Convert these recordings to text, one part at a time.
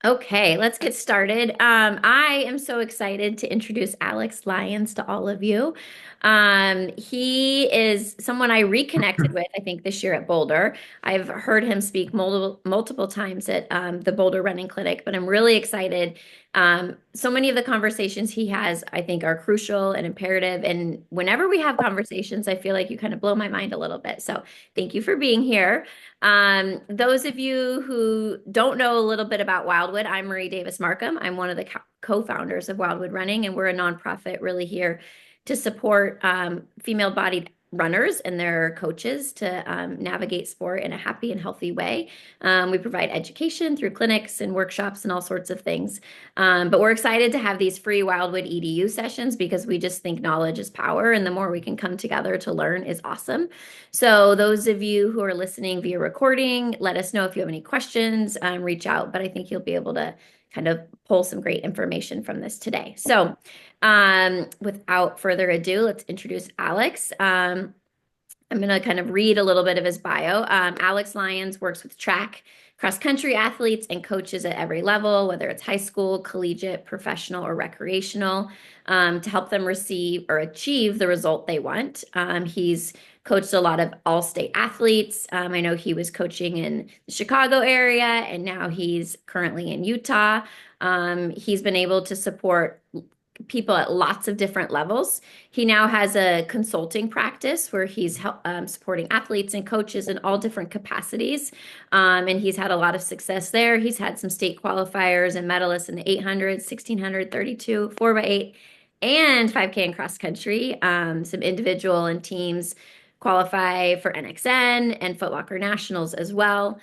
Okay, let's get started. I am so excited to introduce Alex Lyons to all of you. He is someone I reconnected with, I think, this year at Boulder. I've heard him speak multiple times at the Boulder Running Clinic, but I'm really excited. So many of the conversations he has, I think, are crucial and imperative. And whenever we have conversations, I feel like you kind of blow my mind a little bit. So thank you for being here. Those of you who don't know a little bit about Wildwood, I'm Marie Davis Markham. I'm one of the co-founders of Wildwood Running, and we're a nonprofit really here to support female-bodied runners and their coaches to navigate sport in a happy and healthy way. We provide education through clinics and workshops and all sorts of things. But we're excited to have these free Wildwood EDU sessions because we just think knowledge is power, and the more we can come together to learn is awesome. So those of you who are listening via recording, let us know if you have any questions, reach out, but I think you'll be able to kind of pull some great information from this today. So without further ado, let's introduce Alex. I'm going to kind of read a little bit of his bio. Alex Lyons works with track, cross country athletes, and coaches at every level, whether it's high school, collegiate, professional, or recreational, to help them receive or achieve the result they want. He's coached a lot of all-state athletes. I know he was coaching in the Chicago area, and now he's currently in Utah. He's been able to support people at lots of different levels. He now has a consulting practice where he's supporting athletes and coaches in all different capacities. And he's had a lot of success there. He's had some state qualifiers and medalists in the 800, 1600, 32, 4x8, and 5K and cross country. Some individual and teams qualify for NXN and Foot Locker Nationals as well.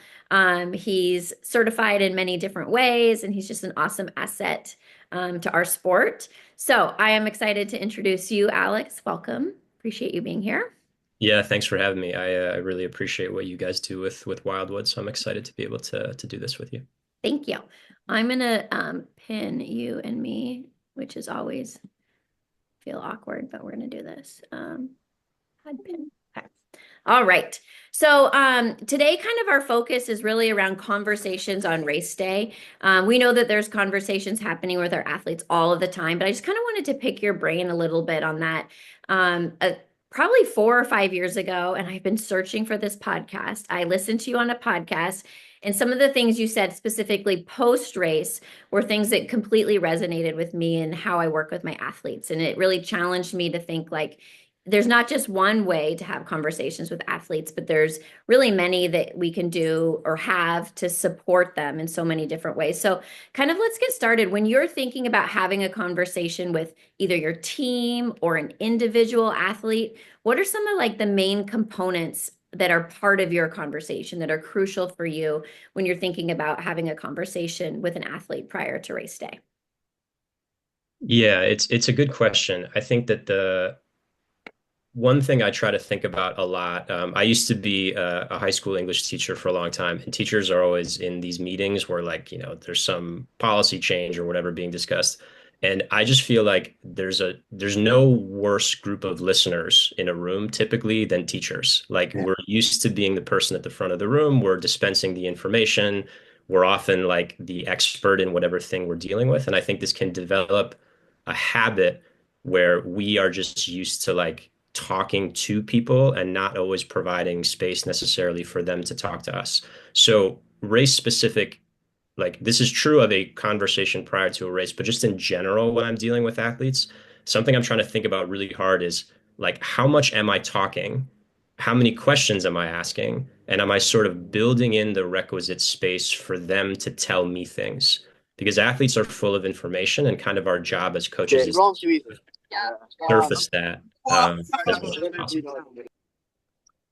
He's certified in many different ways, and he's just an awesome asset to our sport. So I am excited to introduce you, Alex. Welcome. Appreciate you being here. Yeah, thanks for having me. I really appreciate what you guys do with Wildwood, so I'm excited to be able to do this with you. Thank you. I'm gonna pin you and me, which is always feel awkward, but we're gonna do this. Add pin. Okay. All right. So today, kind of our focus is really around conversations on race day. We know that there's conversations happening with our athletes all of the time, but I just kind of wanted to pick your brain a little bit on that. Probably 4 or 5 years ago, and I've been searching for this podcast. I listened to you on a podcast, and some of the things you said specifically post race were things that completely resonated with me and how I work with my athletes. And it really challenged me to think like, there's not just one way to have conversations with athletes, but there's really many that we can do or have to support them in so many different ways. So, kind of let's get started. When you're thinking about having a conversation with either your team or an individual athlete, what are some of like the main components that are part of your conversation that are crucial for you when you're thinking about having a conversation with an athlete prior to race day? Yeah, it's a good question. I think that the one thing I try to think about a lot, I used to be a high school English teacher for a long time, and teachers are always in these meetings where, like, there's some policy change or whatever being discussed. And I just feel like there's no worse group of listeners in a room typically than teachers. Like, Yeah. we're used to being the person at the front of the room, we're dispensing the information, we're often like the expert in whatever thing we're dealing with. And I think this can develop a habit where we are just used to like talking to people and not always providing space necessarily for them to talk to us. So race specific, like this is true of a conversation prior to a race, but just in general, when I'm dealing with athletes, something I'm trying to think about really hard is like, how much am I talking? How many questions am I asking? And am I sort of building in the requisite space for them to tell me things? Because athletes are full of information, and kind of our job as coaches is surface that as much as possible.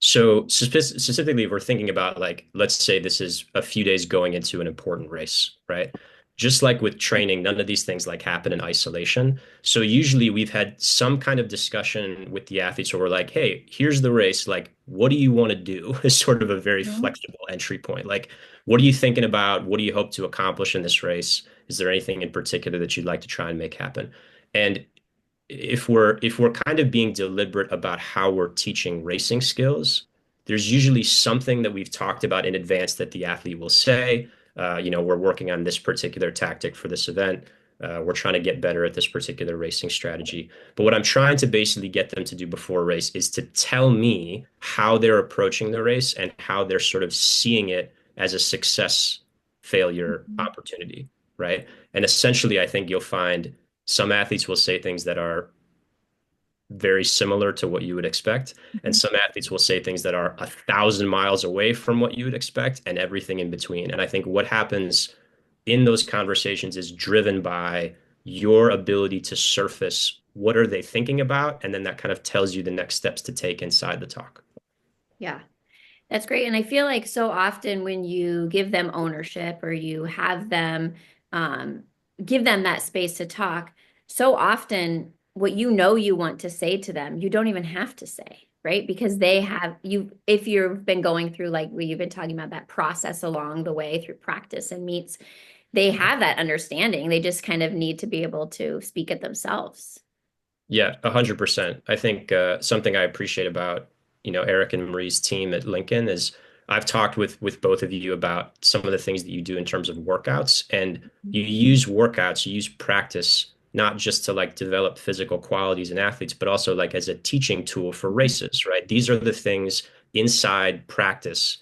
So specifically, if we're thinking about like, let's say this is a few days going into an important race, right? Just like with training, none of these things like happen in isolation. So usually we've had some kind of discussion with the athletes where we're like, hey, here's the race. Like, what do you want to do? Is sort of a very Mhm. flexible entry point. Like, what are you thinking about? What do you hope to accomplish in this race? Is there anything in particular that you'd like to try and make happen? And if we're kind of being deliberate about how we're teaching racing skills, there's usually something that we've talked about in advance that the athlete will say. we're working on this particular tactic for this event. We're trying to get better at this particular racing strategy. But what I'm trying to basically get them to do before a race is to tell me how they're approaching the race and how they're sort of seeing it as a success failure Mhm. opportunity, right? And essentially, I think you'll find some athletes will say things that are very similar to what you would expect, and Mhm. some athletes will say things that are 1,000 miles away from what you would expect, and everything in between. And I think what happens in those conversations is driven by your ability to surface what are they thinking about, and then that kind of tells you the next steps to take inside the talk. Yeah. That's great. And I feel like so often when you give them ownership or you have them um, give them that space to talk, so often what you want to say to them, you don't even have to say, right? Because they have you, if you've been going through like we've been talking about that process along the way through practice and meets, they have that understanding. They just kind of need to be able to speak it themselves. Yeah, 100%. I think something I appreciate about, Eric and Marie's team at Lincoln is I've talked with both of you about some of the things that you do in terms of workouts, and you use workouts, you use practice not just to like develop physical qualities in athletes, but also like as a teaching tool for Mhm. races, right? These are the things inside practice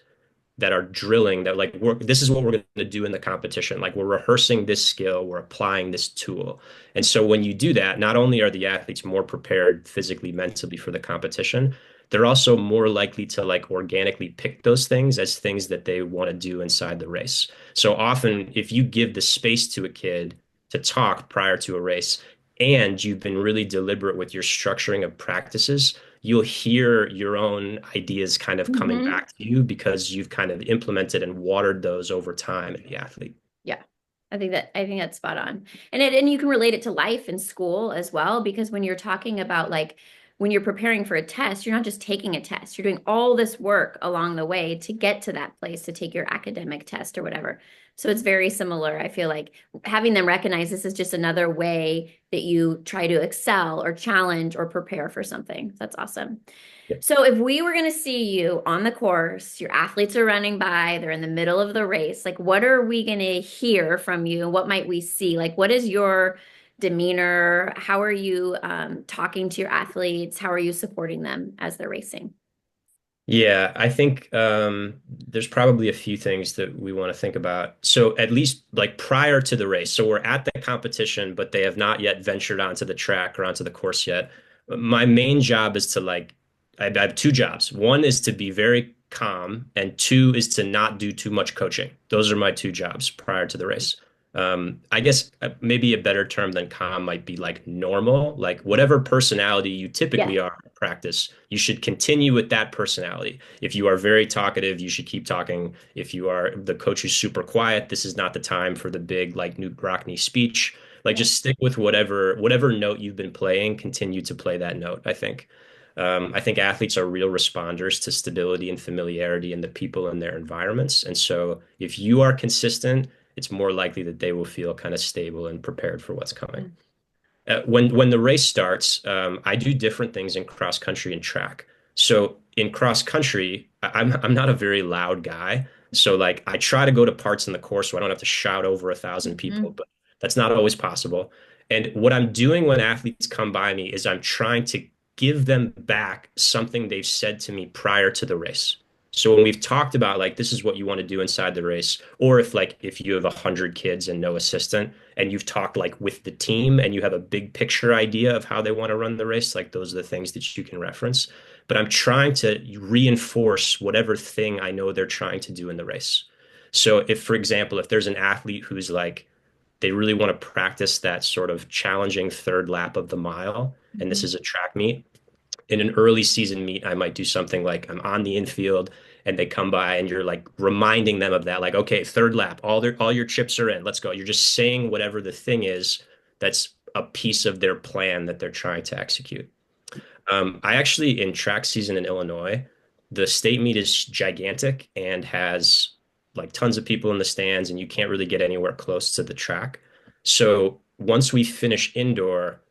that are drilling that like this is what we're going to do in the competition. Like we're rehearsing this skill, we're applying this tool. And so when you do that, not only are the athletes more prepared physically, mentally for the competition, they're also more likely to like organically pick those things as things that they want to do inside the race. So often if you give the space to a kid to talk prior to a race and you've been really deliberate with your structuring of practices, you'll hear your own ideas kind of coming Mhm. back to you because you've kind of implemented and watered those over time in the athlete. Yeah. I think that's spot on. And you can relate it to life in school as well, because when you're talking about like when you're preparing for a test, you're not just taking a test. You're doing all this work along the way to get to that place to take your academic test or whatever. So it's very similar. I feel like having them recognize this is just another way that you try to excel or challenge or prepare for something. That's awesome. Yeah. So if we were going to see you on the course, your athletes are running by, they're in the middle of the race, like what are we going to hear from you? What might we see? Like what is your demeanor? How are you talking to your athletes? How are you supporting them as they're racing? Yeah, I think there's probably a few things that we want to think about. So at least like prior to the race, so we're at the competition, but they have not yet ventured onto the track or onto the course yet. My main job is to like, I have two jobs. One is to be very calm, and two is to not do too much coaching. Those are my two jobs prior to the race. I guess maybe a better term than calm might be like normal, like whatever personality you typically Yes. are in practice, you should continue with that personality. If you are very talkative, you should keep talking. If you are the coach who's super quiet, this is not the time for the big like Newt Rockney speech. Like Yeah. just stick with whatever note you've been playing, continue to play that note, I think. I think athletes are real responders to stability and familiarity in the people and their environments. And so if you are consistent, it's more likely that they will feel kind of stable and prepared for what's coming. When the race starts, I do different things in cross country and track. So in cross country, I'm not a very loud guy. So like I try to go to parts in the course so I don't have to shout over 1,000 people, Mhm. but that's not always possible. And what I'm doing when athletes come by me is I'm trying to give them back something they've said to me prior to the race. So when we've talked about like this is what you want to do inside the race, or if you have 100 kids and no assistant, and you've talked like with the team and you have a big picture idea of how they want to run the race, like those are the things that you can reference. But I'm trying to reinforce whatever thing I know they're trying to do in the race. So if, for example, if there's an athlete who's like, they really want to practice that sort of challenging third lap of the mile, and this Mhm. is a track meet, in an early season meet, I might do something like I'm on the infield and they come by and you're like reminding them of that, like, okay, third lap, all your chips are in, let's go. You're just saying whatever the thing is that's a piece of their plan that they're trying to execute. I actually, in track season in Illinois, the state meet is gigantic and has like tons of people in the stands, and you can't really get anywhere close to the track. So once we finish indoor,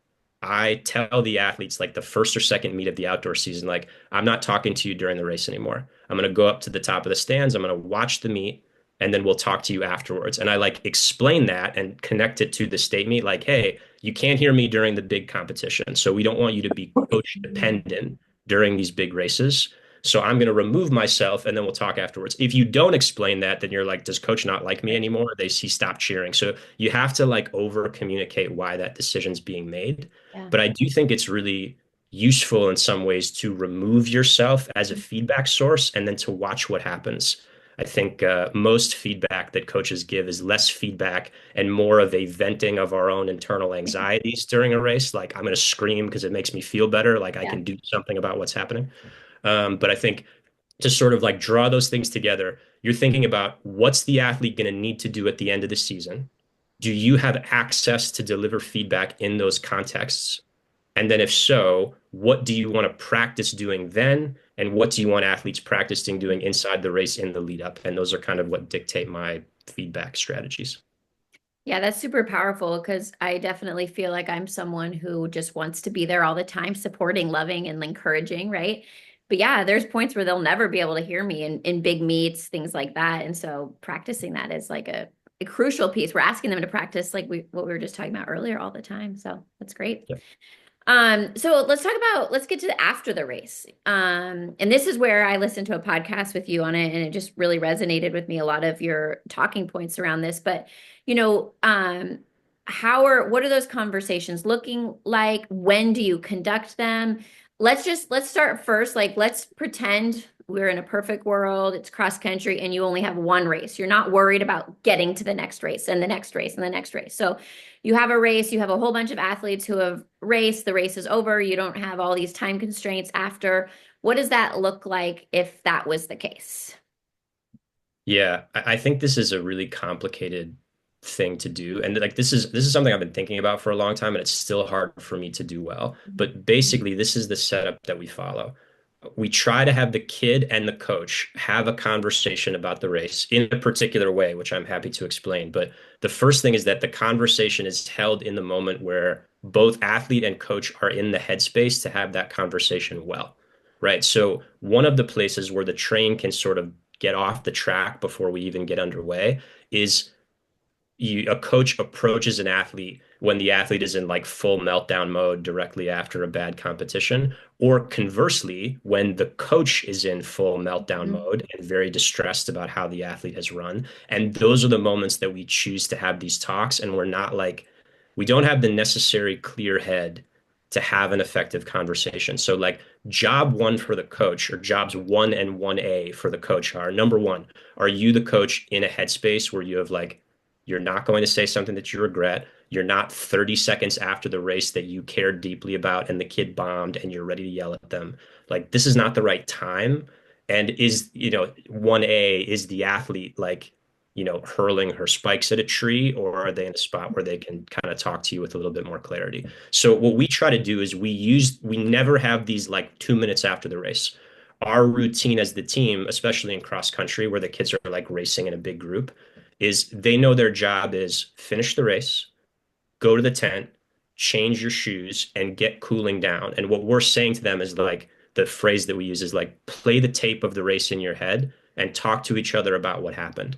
I tell the athletes like the first or second meet of the outdoor season, like, I'm not talking to you during the race anymore. I'm going to go up to the top of the stands. I'm going to watch the meet. and then we'll talk to you afterwards. And I like explain that and connect it to the state meet, like, hey, you can't hear me during the big competition. So we don't want you to be coach Mhm. dependent during these big races. So I'm going to remove myself and then we'll talk afterwards. If you don't explain that, then you're like, does coach not like me Right. anymore? He stopped cheering. So you have to like over communicate why that decision's being made. Yeah. But I do think it's really useful in some ways to remove yourself as a feedback source and then to watch what happens. I think most feedback that coaches give is less feedback and more of a venting of our own internal anxieties during a race. Like, I'm going to scream because it makes me feel better. Like, I Yeah. can do something about what's happening. But I think to sort of like draw those things together, you're thinking about what's the athlete going to need to do at the end of the season? Do you have access to deliver feedback in those contexts? And then if so, what do you want to practice doing then? And what do you want athletes practicing doing inside the race in the lead up? And those are kind of what dictate my feedback strategies. Yeah, that's super powerful because I definitely feel like I'm someone who just wants to be there all the time, supporting, loving, and encouraging, right? But yeah, there's points where they'll never be able to hear me in big meets, things like that. And so practicing that is like a crucial piece. We're asking them to practice like what we were just talking about earlier all the time. So that's great. Yeah. So let's get to after the race. And this is where I listened to a podcast with you on it, and it just really resonated with me, a lot of your talking points around this. But, you know, what are those conversations looking like? When do you conduct them? Let's start first. Like, let's pretend we're in a perfect world, it's cross country, and you only have one race. You're not worried about getting to the next race and the next race and the next race. So you have a race, you have a whole bunch of athletes who have raced, the race is over, you don't have all these time constraints after. What does that look like if that was the case? Yeah, I think this is a really complicated thing to do. And like this is something I've been thinking about for a long time and it's still hard for me to do well. But basically this is the setup that we follow. We try to have the kid and the coach have a conversation about the race in a particular way, which I'm happy to explain. But the first thing is that the conversation is held in the moment where both athlete and coach are in the headspace to have that conversation well, right? So one of the places where the train can sort of get off the track before we even get underway is a coach approaches an athlete when the athlete is in like full meltdown mode directly after a bad competition, or conversely, when the coach is in full meltdown Mhm. mode and very distressed about how the athlete has run. And those are the moments that we choose to have these talks, and we're not like, we don't have the necessary clear head to have an effective conversation. So, like, job one for the coach, or jobs 1 and 1A for the coach are number one, are you the coach in a headspace where you have like, you're not going to say something that you regret. You're not 30 seconds after the race that you cared deeply about and the kid bombed and you're ready to yell at them. Like, this is not the right time. And is 1A, is the athlete like, hurling her spikes at a tree, or are they in a spot where they can kind of talk to you with a little bit more clarity? So what we try to do is we never have these like 2 minutes after the race. Our routine as the team, especially in cross country where the kids are like racing in a big group, is they know their job is finish the race, go to the tent, change your shoes, and get cooling down. And what we're saying to them is like the phrase that we use is like play the tape of the race in your head and talk to each other about what happened.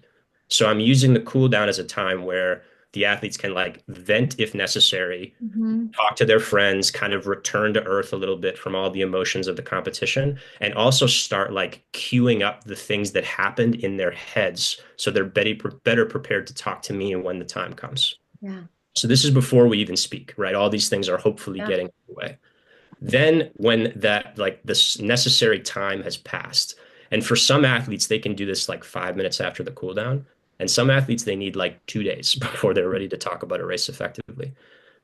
So I'm using the cool down as a time where the athletes can like vent if necessary, Mhm. talk to their friends, kind of return to earth a little bit from all the emotions of the competition, and also start like queuing up the things that happened in their heads so they're better prepared to talk to me when the time comes. Yeah. So this is before we even speak, right? All these things are hopefully Yeah. getting away. Then when that like this necessary time has passed, and for some athletes they can do this like 5 minutes after the cool down, and some athletes they need like 2 days before they're ready to talk about a race effectively.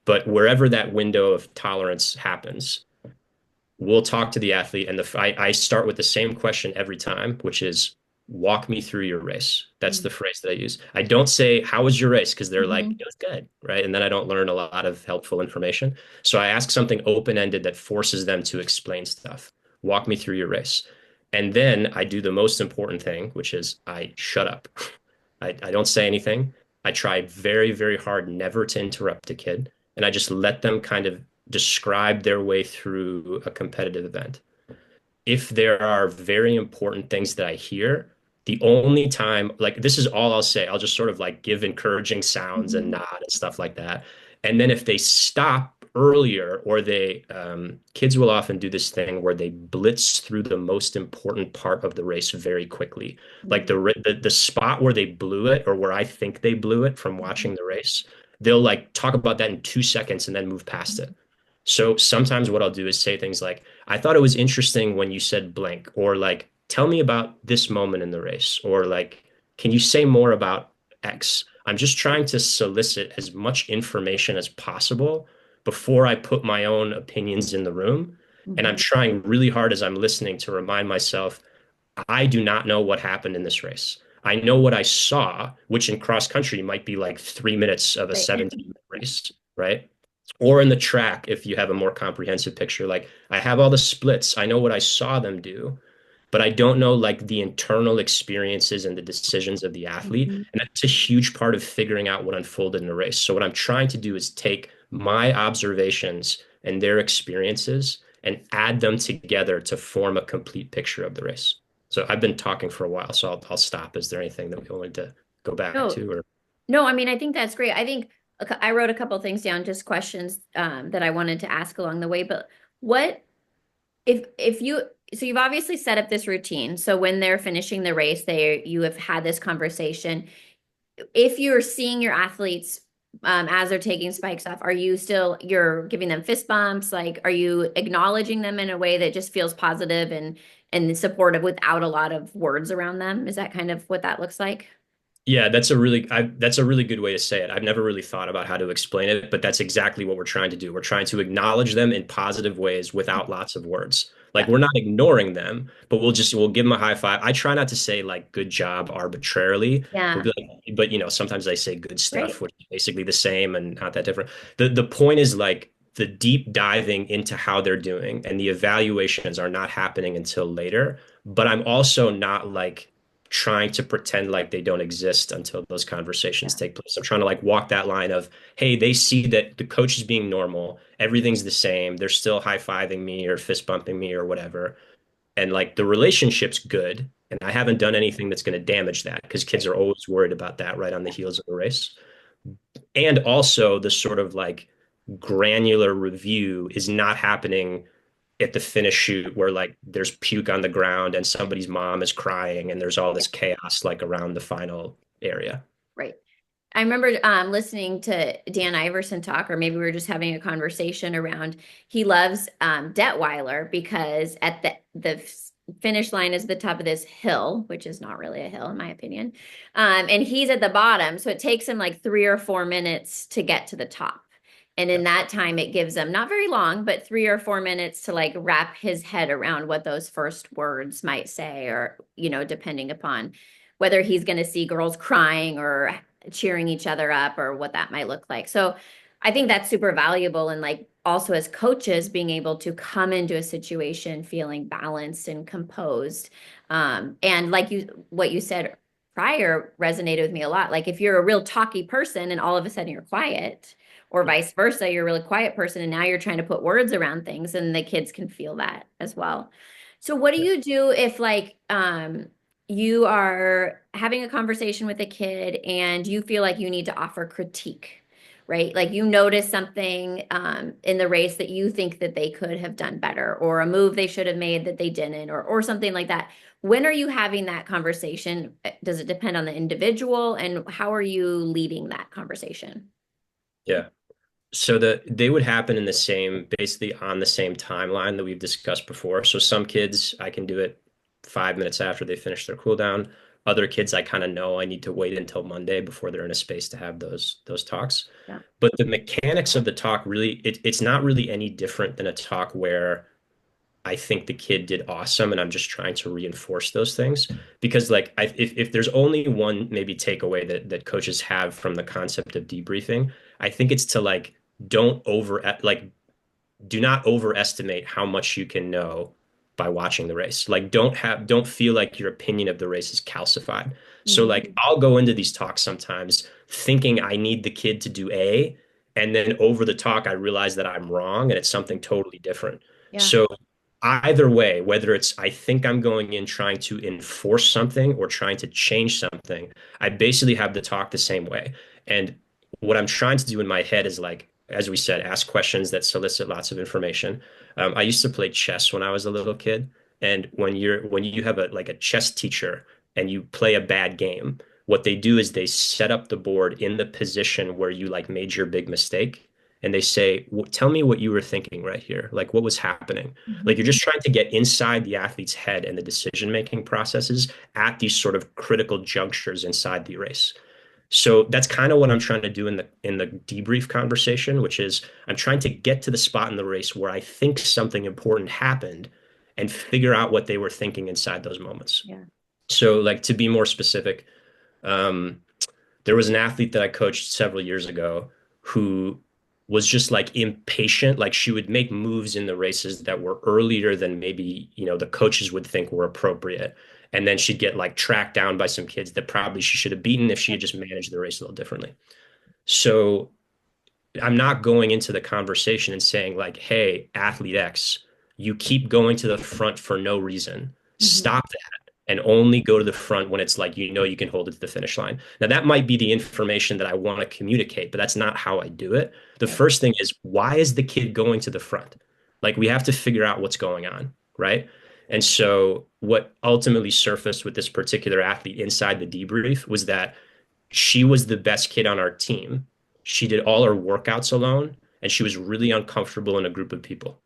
But wherever that window of tolerance happens, we'll talk to the athlete. And I start with the same question every time, which is walk me through your race. That's the phrase that I use. I don't say, how was your race? Because they're like, Mhm. it was good. Right. And then I don't learn a lot of helpful information. So I ask something open-ended that forces them to explain stuff. Walk me through your race. And then I do the most important thing, which is I shut up. I don't say anything. I try very, very hard never to interrupt a kid. And I just let them kind of describe their way through a competitive event. If there are very important things that I hear, The only time, like this is all I'll say. I'll just sort of like give encouraging sounds and Mhm. nod and stuff like that. And then if they stop earlier or kids will often do this thing where they blitz through the most important part of the race very quickly. Like Mhm. the spot where they blew it or where I think they blew it from Mhm. watching the race, they'll like talk about that in 2 seconds and then move past it. So sometimes what I'll do is say things like, I thought it was interesting when you said blank, or like, tell me about this moment in the race, or like, can you say more about X? I'm just trying to solicit as much information as possible before I put my own opinions in the room. And I'm Mhm. trying really hard as I'm listening to remind myself, I do not know what happened in this race. I know what I saw, which in cross country might be like 3 minutes of a Right. 17-minute race, right? Or in the track, if you have a more comprehensive picture, like I have all the splits, I know what I saw them do, but I don't know like the internal experiences and the decisions of the athlete. Mhm. And that's a huge part of figuring out what unfolded in a race. So what I'm trying to do is take my observations and their experiences and add them together to form a complete picture of the race. So I've been talking for a while, so I'll stop. Is there anything that we wanted to go back No, to or no, I mean, I think that's great. I think I wrote a couple things down, just questions that I wanted to ask along the way. But what if you so you've obviously set up this routine. So when they're finishing the race, you have had this conversation. If you're seeing your athletes as they're taking spikes off, are you still you're giving them fist bumps? Like, are you acknowledging them in a way that just feels positive and supportive without a lot of words around them? Is that kind of what that looks like? Yeah, that's a really good way to say it. I've never really thought about how to explain it, but that's exactly what we're trying to do. We're trying to acknowledge them in positive ways without lots of words. Like Yeah. we're not ignoring them, but we'll give them a high five. I try not to say like good job arbitrarily. We'll Yeah. be like, but sometimes I say good stuff, Great. which is basically the same and not that different. The point is like the deep diving into how they're doing and the evaluations are not happening until later. But I'm also not like trying to pretend like they don't exist until those conversations Yeah. take place. I'm trying to like walk that line of, hey, they see that the coach is being normal, everything's the same, they're still high-fiving me or fist bumping me or whatever. And like the relationship's good. And I haven't done anything that's going to damage that because kids Great. are always worried about that right on the heels of a race. And also the sort of like granular review is not happening at the finish shoot where like there's puke on the ground and somebody's mom is crying and there's all Yeah. this chaos like around the final area. Right. I remember listening to Dan Iverson talk, or maybe we were just having a conversation around he loves Detweiler because at the finish line is the top of this hill, which is not really a hill in my opinion. And he's at the bottom, so it takes him like 3 or 4 minutes to get to the top. And in Yeah. that time, it gives him not very long, but 3 or 4 minutes to like wrap his head around what those first words might say, or, depending upon whether he's going to see girls crying or cheering each other up or what that might look like. So I think that's super valuable. And like also as coaches, being able to come into a situation feeling balanced and composed. And like what you said prior resonated with me a lot. Like if you're a real talky person and all of a sudden you're quiet, or vice versa, you're a really quiet person and now you're trying to put words around things and the kids can feel that as well. So what do Yeah. you do if like you are having a conversation with a kid and you feel like you need to offer critique, right? Like you notice something in the race that you think that they could have done better, or a move they should have made that they didn't, or something like that. When are you having that conversation? Does it depend on the individual, and how are you leading that conversation? Yeah. So they would happen in the same, basically on the same timeline that we've discussed before. So some kids, I can do it 5 minutes after they finish their cool down. Other kids, I kind of know I need to wait until Monday before they're in a space to have those talks. Yeah. But the mechanics of the talk really, it's not really any different than a talk where I think the kid did awesome, and I'm just trying to reinforce those things because, like, if there's only one maybe takeaway that coaches have from the concept of debriefing, I think it's to like don't over like do not overestimate how much you can know by watching the race. Like, don't feel like your opinion of the race is calcified. So, like, Mhm. I'll go into these talks sometimes thinking I need the kid to do A, and then over the talk I realize that I'm wrong and it's something totally different. Yeah. So either way, whether it's I think I'm going in trying to enforce something or trying to change something, I basically have to talk the same way. And what I'm trying to do in my head is like, as we said, ask questions that solicit lots of information. I used to play chess when I was a little kid, and when you have a like a chess teacher and you play a bad game, what they do is they set up the board in the position where you like made your big mistake, and they say, "Tell me what you were thinking right here. Like what was happening." Like Mhm. you're just trying to get inside the athlete's head and the decision-making processes at these sort of critical junctures inside the race. So that's kind of what I'm trying to do in the debrief conversation, which is I'm trying to get to the spot in the race where I think something important happened and figure out what they were thinking inside those moments. Yeah. So like to be more specific, um, there was an athlete that I coached several years ago who was just like impatient. Like she would make moves in the races that were earlier than maybe, the coaches would think were appropriate. And then she'd get like tracked down by some kids that probably she should have beaten if she had just managed the race a little differently. So I'm not going into the conversation and saying like, hey, athlete X, you keep going to the front for no reason. Mhm. Stop that and only go to the front when it's like you can hold it to the finish line. Now that might be the information that I want to communicate, but that's not how I do it. The Right. first thing is why is the kid going to the front? Like we have to figure out what's going on, right? And so what ultimately surfaced with this particular athlete inside the debrief was that she was the best kid on our team. She did all her workouts alone, and she was really uncomfortable in a group of people.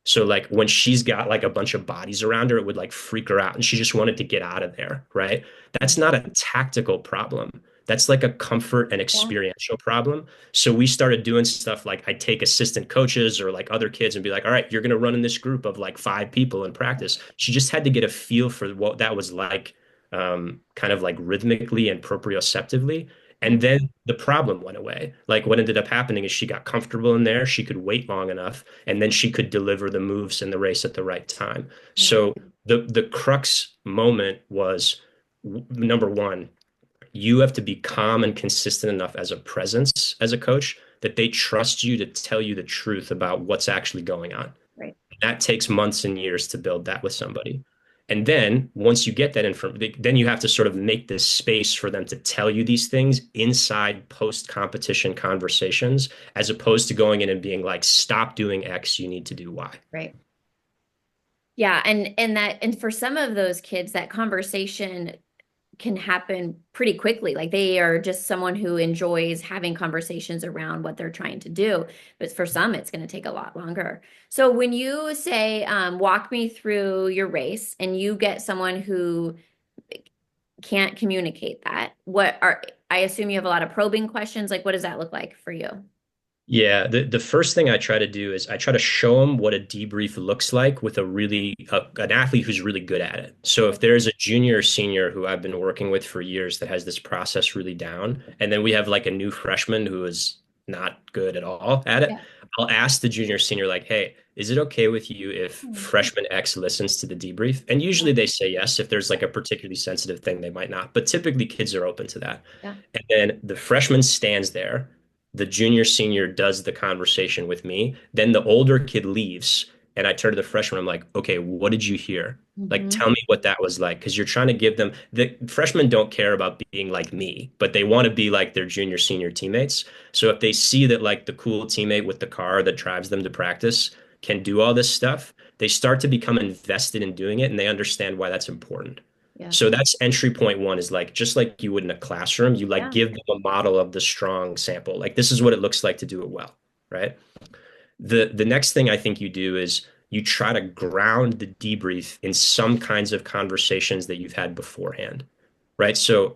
So like when she's got like a bunch of bodies around her, it would like freak her out and she just wanted to get out of there, right? That's not Mhm. a tactical problem. That's like a comfort and Yeah. experiential problem. So we started doing stuff like I'd take assistant coaches or like other kids and be like, all right, you're going to run in this group of like 5 people in practice. She just had to get a feel for what that was like, kind of like rhythmically and proprioceptively. Yeah. And then the problem went away. Like what ended up happening is she got comfortable in there. She could wait long enough and then she could deliver the moves in the race at the right time. Yeah. So the crux moment was number one, you have to be calm and consistent enough as a presence as a coach that they trust you to tell you the truth about what's actually going on. Right. That takes months and years to build that with somebody. And then once you get that information, then you have to sort of make this space for them to tell you these things inside post-competition conversations, as opposed to going in and being like, stop doing X, you need to do Y. Right. Yeah, and for some of those kids, that conversation can happen pretty quickly. Like they are just someone who enjoys having conversations around what they're trying to do. But for some, it's going to take a lot longer. So when you say, walk me through your race, and you get someone who can't communicate that, I assume you have a lot of probing questions. Like, what does that look like for you? Yeah, the first thing I try to do is I try to show them what a debrief looks like with an athlete who's really good at it. So if there's a junior or senior who I've been working with for years that has this process really down, and then we have like a new freshman who is not good at all at it, Yeah. I'll ask the junior or senior like, "Hey, is it okay with you if Hmm. freshman X listens to the debrief?" And usually they say yes. If there's like a particularly sensitive thing, they might not, but typically kids are open to that. Yeah. And then the freshman stands there, the junior senior does the conversation with me, then the older kid leaves and I turn to the freshman, I'm like, okay, what did you hear? Like Hmm. tell me what that was like, because you're trying to give them, the freshmen don't care about being like me, but they want to be like their junior senior teammates. So if they see that like the cool teammate with the car that drives them to practice can do all this stuff, they start to become invested in doing it and they understand why that's important. Yeah. So that's entry point one, is like just like you would in a classroom, you like Yeah. give them a model of the strong sample. Like this is what it looks like to do it well, right? The next thing I think you do is you try to ground the debrief in some kinds of conversations that you've had beforehand, right? So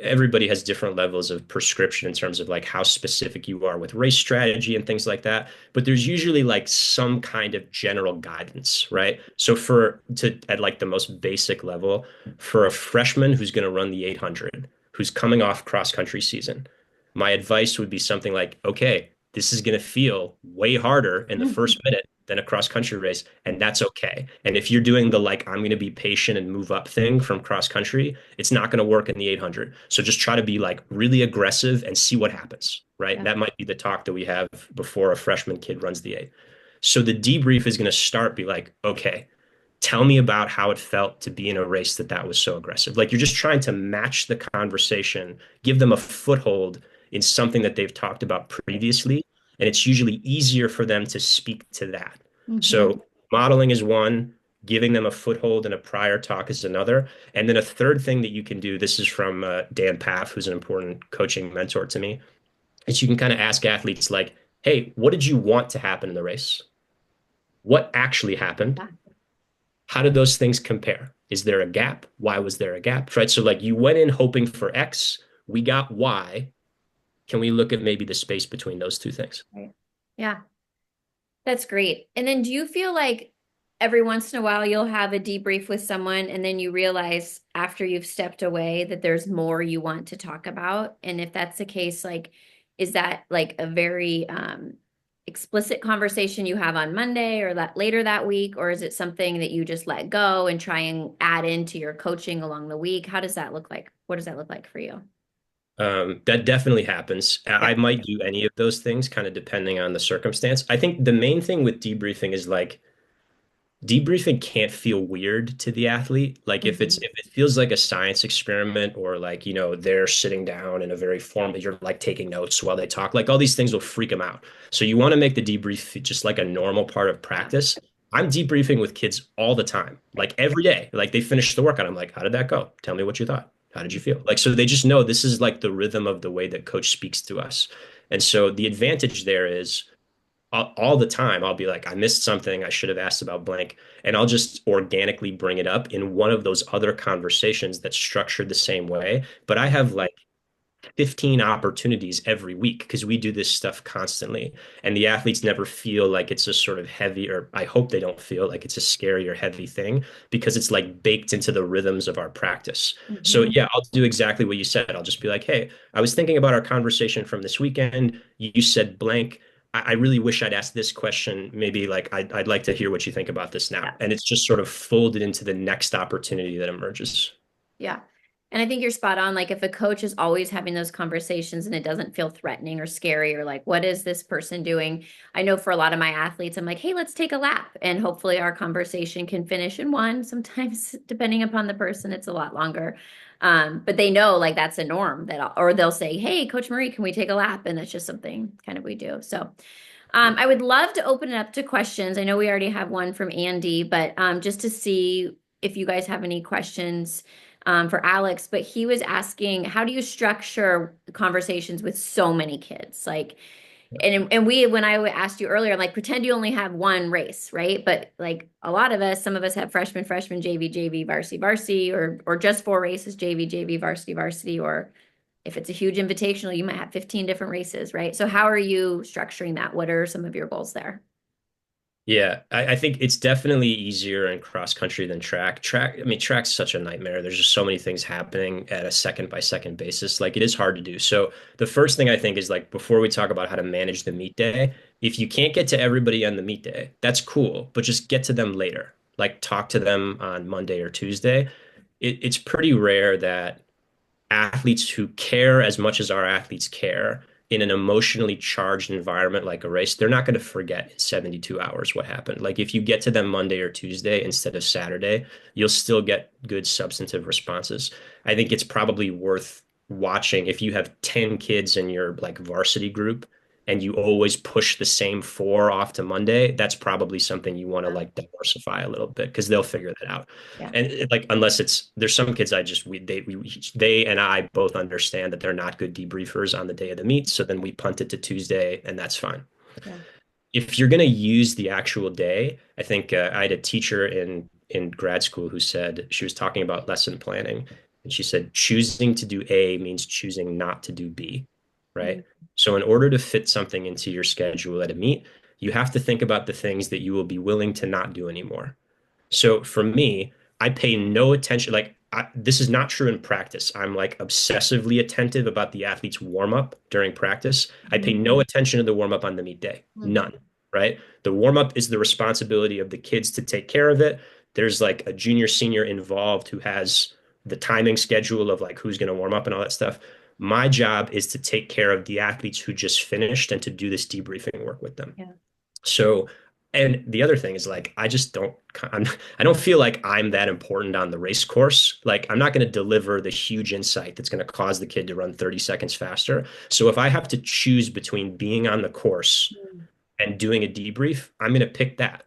everybody has different levels of prescription in terms of like how specific you are with race strategy and things like that. But there's usually like some kind of general guidance, right? So at like the most basic level, for a freshman who's going to run the 800, who's coming off cross country season, my advice would be something like, okay, this is going to feel way harder in the first minute than a cross country race, and that's okay. And if you're doing the like, I'm going to be patient and move up thing from cross country, it's not going to work in the 800. So just try to be like really aggressive and see what happens, right? Yeah. That might be the talk that we have before a freshman kid runs the 8. So the debrief is going to start be like, okay, tell me about how it felt to be in a race that was so aggressive. Like you're just trying to match the conversation, give them a foothold in something that they've talked about previously, and it's usually easier for them to speak to that. Hmm. So modeling is one, giving them a foothold in a prior talk is another. And then a third thing that you can do, this is from Dan Paff, who's an important coaching mentor to me, is you can kind of ask athletes like, hey, what did you want to happen in the race? What actually happened? Yeah. How did those things compare? Is there a gap? Why was there a gap? Right. So like you went in hoping for X, we got Y. Can we look at maybe the space between those two things? Right. Yeah. That's great. And then do you feel like every once in a while you'll have a debrief with someone and then you realize after you've stepped away that there's more you want to talk about? And if that's the case, like, is that like a very explicit conversation you have on Monday or that later that week? Or is it something that you just let go and try and add into your coaching along the week? How does that look like? What does that look like for you? That definitely happens. Yeah. I might do any of those things, kind of depending on the circumstance. I think the main thing with debriefing is like debriefing can't feel weird to the athlete. Like Mhm. if it feels like a science experiment or like, they're sitting down in a very formal, you're like taking notes while they talk, like all these things will freak them out. So you want to make the debrief just like a normal part of Yeah. practice. I'm debriefing with kids all the time, like every day. Like they finish the workout. I'm like, how did that go? Tell me what you thought. How did you feel? Like, so they just know this is like the rhythm of the way that coach speaks to us. And so the advantage there is all the time I'll be like, I missed something. I should have asked about blank. And I'll just organically bring it up in one of those other conversations that's structured the same way. But I have like 15 opportunities every week because we do this stuff constantly. And the athletes never feel like it's a sort of heavy, or I hope they don't feel like it's a scary or heavy thing because it's like baked into the rhythms of our practice. So, Mhm. yeah, I'll do exactly what you said. I'll just be like, hey, I was thinking about our conversation from this weekend. You said blank. I really wish I'd asked this question. Maybe like I'd like to hear what you think about this now. Yeah. And it's just sort of folded into the next opportunity that emerges. Yeah. And I think you're spot on. Like, if a coach is always having those conversations and it doesn't feel threatening or scary or like, what is this person doing? I know for a lot of my athletes, I'm like, hey, let's take a lap. And hopefully our conversation can finish in one. Sometimes, depending upon the person, it's a lot longer. But they know like that's a norm or they'll say, hey, Coach Marie, can we take a lap? And it's just something kind of we do. So, I would love to open it up to questions. I know we already have one from Andy, but just to see if you guys have any questions for Alex. But he was asking, how do you structure conversations with so many kids? Like, and we, when I asked you earlier, like, pretend you only have one race, right? But like a lot of us, some of us have freshman, JV, varsity, or just four races, JV, varsity, or if it's a huge invitational, you might have 15 different races, right? So how are you structuring that? What are some of your goals there? Yeah, I think it's definitely easier in cross country than track. I mean, track's such a nightmare. There's just so many things happening at a second by second basis. Like it is hard to do. So the first thing I think is like before we talk about how to manage the meet day, if you can't get to everybody on the meet day, that's cool, but just get to them later. Like talk to them on Monday or Tuesday. It's pretty rare that athletes who care as much as our athletes care in an emotionally charged environment like a race, they're not going to forget in 72 hours what happened. Like if you get to them Monday or Tuesday instead of Saturday, you'll still get good substantive responses. I think it's probably worth watching if you have 10 kids in your like varsity group and you always push the same four off to Monday, that's probably something you want to like diversify a little bit because they'll figure that out. Yeah. And like unless it's there's some kids I just they and I both understand that they're not good debriefers on the day of the meet, so then we punt it to Tuesday and that's fine. Yeah. If you're going to use the actual day, I think I had a teacher in grad school who said she was talking about lesson planning and she said choosing to do A means choosing not to do B, Mm. right? So in order to fit something into your schedule at a meet, you have to think about the things that you will be willing to not do anymore. So for me, I pay no attention. Like this is not true in practice. I'm like obsessively attentive about the athlete's warm up during practice. I pay Mhm. no attention to the warm up on the meet day. Mhm. None, right? The warm up is the responsibility of the kids to take care of it. There's like a junior senior involved who has the timing schedule of like who's going to warm up and all that stuff. My job is to take care of the athletes who just finished and to do this debriefing work with them. Yeah. So And the other thing is like I don't feel like I'm that important on the race course. Like I'm not going to deliver the huge insight that's going to cause the kid to run 30 seconds faster. So if I have to choose between being on the course Mm. and doing a debrief, I'm going to pick that,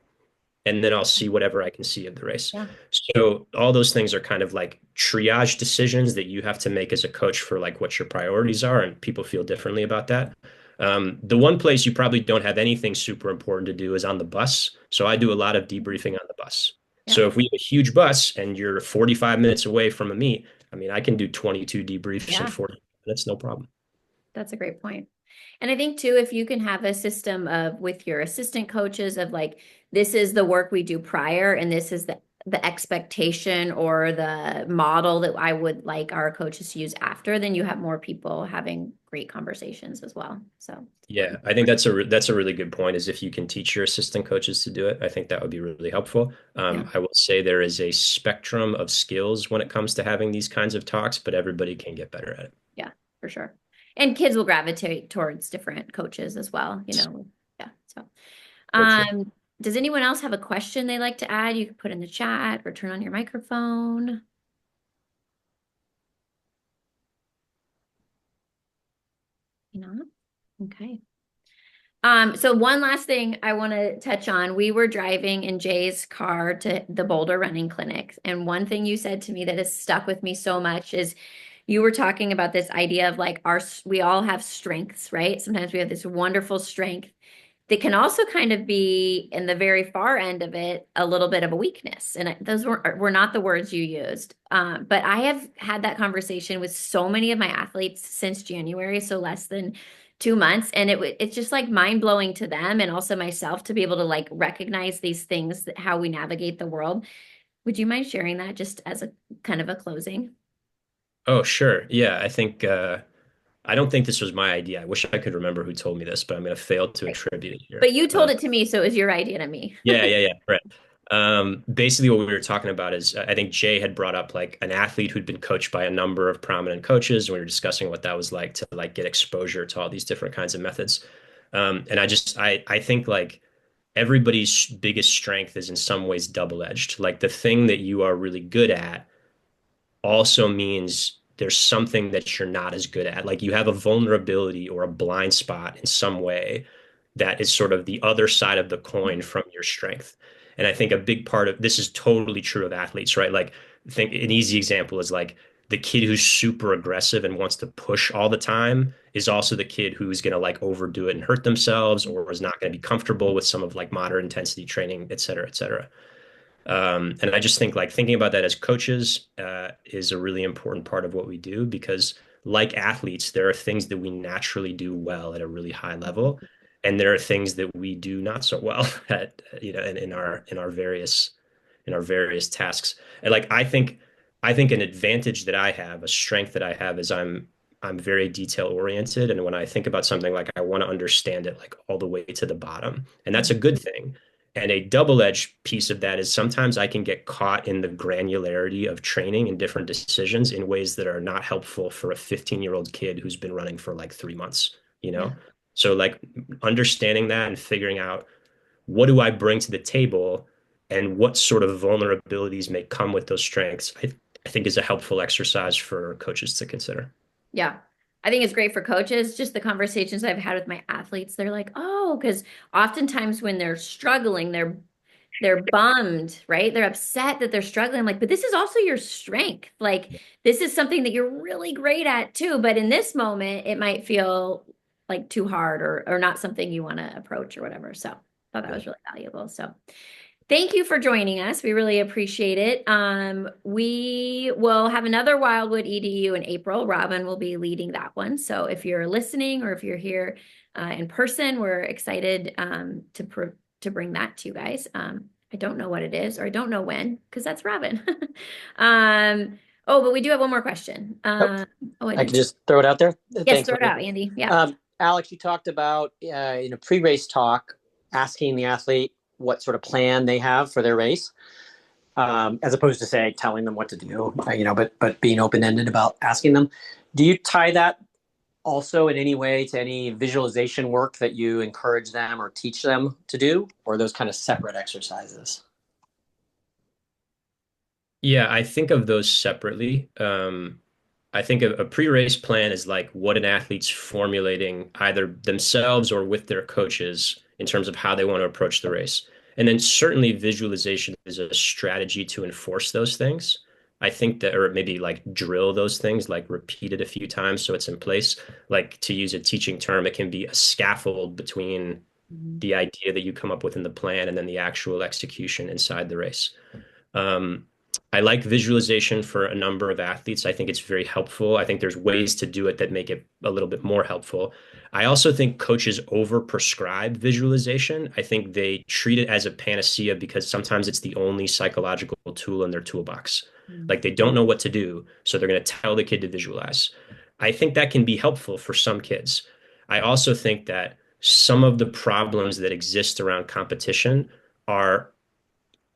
and then I'll see whatever I can see of the race. Yeah. So all those things are kind of like triage decisions that you have to make as a coach for like what your priorities are, and people feel differently about that. The one place you probably don't have anything super important to do is on the bus. So I do a lot of debriefing on the bus. Yeah. So if we have a huge bus and you're 45 minutes away from a meet, I mean, I can do 22 debriefs in Yeah. 40 minutes, no problem. That's a great point. And I think too, if you can have a system of with your assistant coaches of like, this is the work we do prior, and this is the expectation or the model that I would like our coaches to use after, then you have more people having great conversations as well. So it's Yeah, important. I think that's a really good point is if you can teach your assistant coaches to do it, I think that would be really helpful. Yeah. I will say there is a spectrum of skills when it comes to having these kinds of talks, but everybody can get better at it. Yeah, for sure. And kids will gravitate towards different coaches as well, you know. Yeah. So, So true. um, does anyone else have a question they'd like to add? You can put in the chat or turn on your microphone. You know? Okay. So one last thing I want to touch on. We were driving in Jay's car to the Boulder Running Clinic, and one thing you said to me that has stuck with me so much is you were talking about this idea of like we all have strengths, right? Sometimes we have this wonderful strength that can also kind of be in the very far end of it a little bit of a weakness, and those were not the words you used, but I have had that conversation with so many of my athletes since January, so less than 2 months, and it's just like mind blowing to them and also myself to be able to like recognize these things that how we navigate the world. Would you mind sharing that just as a kind of a closing? Oh, sure. Yeah, I don't think this was my idea. I wish I could remember who told me this, but I'm going to fail to Right. attribute it here. But you told it to me, so it was your idea to me. Yeah. Right. Basically, what we were talking about is I think Jay had brought up like an athlete who'd been coached by a number of prominent coaches, and we were discussing what that was like to like get exposure to all these different kinds of methods. And I think like everybody's biggest strength is in some ways double-edged. Like the thing that you are really good at also means there's something that you're not as good at. Like you have a vulnerability or a blind spot in some way that is sort of the other side of the coin from your strength. And I think a big part of this is totally true of athletes, right? Like, think an easy example is like the kid who's super aggressive and wants to push all the time is also the kid who's going to like overdo it and hurt themselves or is not going to be comfortable with some of like moderate intensity training, et cetera, et cetera. And I just think like thinking about that as coaches is a really important part of what we do because, like athletes, there are things that we naturally do well at a really high level, and there are things that we do not so well at, in our various tasks. And like I think an advantage that I have, a strength that I have is I'm very detail oriented. And when I think about something, like I want to understand it like all the way to the bottom. And that's a good thing. And a double-edged piece of that is sometimes I can get caught in the granularity of training and different decisions in ways that are not helpful for a 15-year-old kid who's been running for like 3 months, you Yeah. know? So like understanding that and figuring out what do I bring to the table and what sort of vulnerabilities may come with those strengths, I think is a helpful exercise for coaches to consider. Yeah. I think it's great for coaches. Just the conversations I've had with my athletes, they're like, oh, because oftentimes when they're struggling, they're bummed, right? They're upset that they're struggling. I'm like, but this is also your strength. Like this is something that you're really great at too. But in this moment, it might feel like too hard or not something you want to approach or whatever. So I thought that Yeah. was really valuable. So thank you for joining us. We really appreciate it. We will have another Wildwood EDU in April. Robin will be leading that one. So if you're listening or if you're here in person, we're excited to bring that to you guys. I don't know what it is, or I don't know when, because that's Robin. But we do have one more question. Nope. Oh, I I can did. just throw it out there. Yes, Thanks, throw it Maria. out, Andy. Yeah. Alex, you talked about in a pre-race talk asking the athlete what sort of plan they have for their race, as opposed to say telling them what to do. But being open-ended about asking them. Do you tie that also in any way to any visualization work that you encourage them or teach them to do, or are those kind of separate exercises? Yeah, I think of those separately. I think a pre-race plan is like what an athlete's formulating either themselves or with their coaches in terms of how they want to approach the race. And then certainly visualization is a strategy to enforce those things. I think that, or maybe like drill those things, like repeat it a few times so it's in place. Like to use a teaching term, it can be a scaffold between Mhm. the idea that you come up with in the plan and then the actual execution inside the race. Um, I like visualization for a number of athletes. I think it's very helpful. I think there's ways to do it that make it a little bit more helpful. I also think coaches overprescribe visualization. I think they treat it as a panacea because sometimes it's the only psychological tool in their toolbox. Mhm. Like they don't know what to do, so they're going to tell the kid to visualize. I think that can be helpful for some kids. I also think that some of the problems that exist around competition are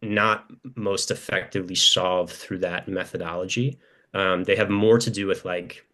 not most effectively solved through that methodology. They have more to do with like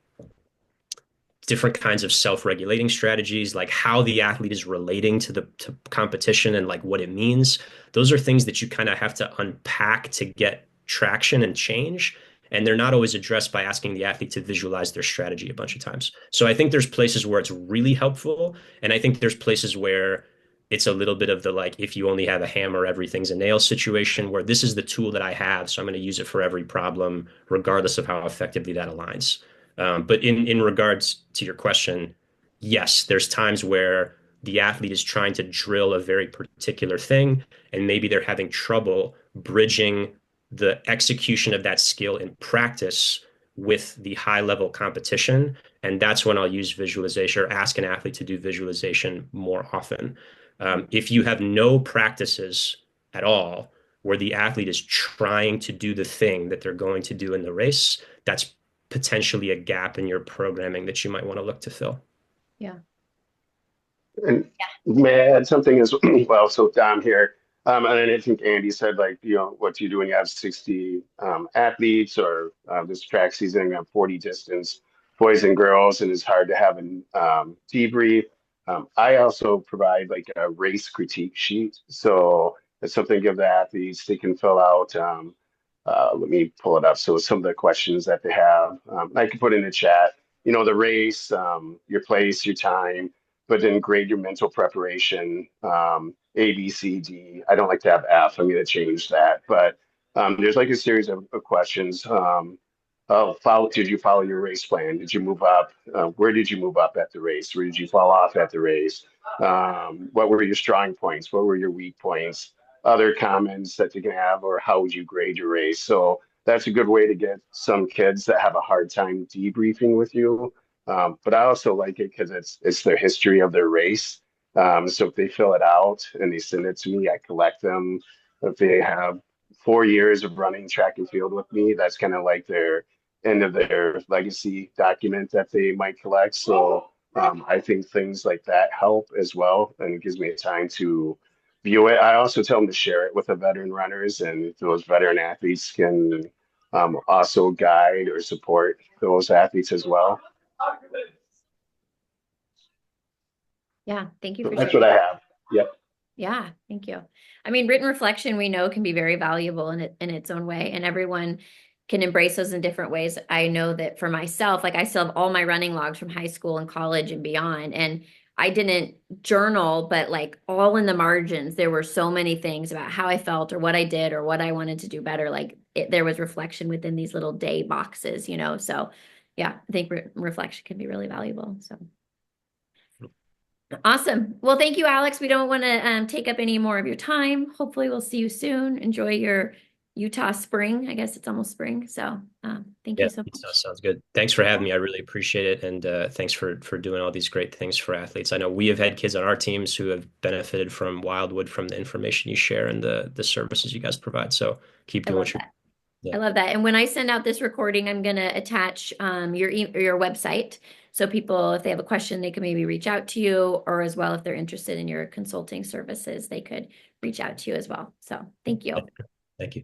different kinds of self-regulating strategies, like how the athlete is relating to the to competition and like what it means. Those are things that you kind of have to unpack to get traction and change. And they're not always addressed by asking the athlete to visualize their strategy a bunch of times. So I think there's places where it's really helpful. And I think there's places where it's a little bit of the like, if you only have a hammer, everything's a nail situation where this is the tool that I have. So I'm going to use it for every problem, regardless of how effectively that aligns. But in regards to your question, yes, there's times where the athlete is trying to drill a very particular thing, and maybe they're having trouble bridging the execution of that skill in practice with the high level competition. And that's when I'll use visualization or ask an athlete to do visualization more often. If you have no practices at all where the athlete is trying to do the thing that they're going to do in the race, that's potentially a gap in your programming that you might want to look to fill. Yeah. And may I add something as well? So Dom here, and then I think Andy said like, what do you do when you have 60 athletes or this track season, you have 40 distance boys and girls, and it's hard to have a debrief. I also provide like a race critique sheet. So it's something to give the athletes, they can fill out. Let me pull it up. So some of the questions that they have, I can put in the chat, the race, your place, your time, but then grade your mental preparation, A, B, C, D. I don't like to have F. I'm going to change that. But there's like a series of questions. Did you follow your race plan? Did you move up? Where did you move up at the race? Where did you fall off at the race? What were your strong points? What were your weak points? Other comments that you can have, or how would you grade your race? So that's a good way to get some kids that have a hard time debriefing with you, but I also like it because it's their history of their race. So if they fill it out and they send it to me, I collect them. If they have 4 years of running track and field with me, that's kind of like their end of their legacy document that they might collect. So I think things like that help as well, and it gives me a time to view it. I also tell them to share it with the veteran runners, and those veteran athletes can also guide or support those athletes as well. Yeah. Thank you So for that's sharing. what I have. Yep. Yeah, thank you. I mean, written reflection we know can be very valuable in its own way, and everyone can embrace those in different ways. I know that for myself, like I still have all my running logs from high school and college and beyond, and I didn't journal, but like all in the margins, there were so many things about how I felt or what I did or what I wanted to do better. Like there was reflection within these little day boxes, you know? So yeah, I think reflection can be really valuable. So. Awesome. Well, thank you, Alex. We don't want to take up any more of your time. Hopefully, we'll see you soon. Enjoy your Utah spring. I guess it's almost spring. So thank Yeah, you so that much. sounds good. Thanks for having me. I really appreciate it, and thanks for doing all these great things for athletes. I know we have had kids on our teams who have benefited from Wildwood, from the information you share and the services you guys provide. So keep I doing love what you're. that. Yeah, I love that. And when I send out this recording, I'm going to attach your website. So people, if they have a question, they can maybe reach out to you, or as well, if they're interested in your consulting services, they could reach out to you as well. So thank you. thank you.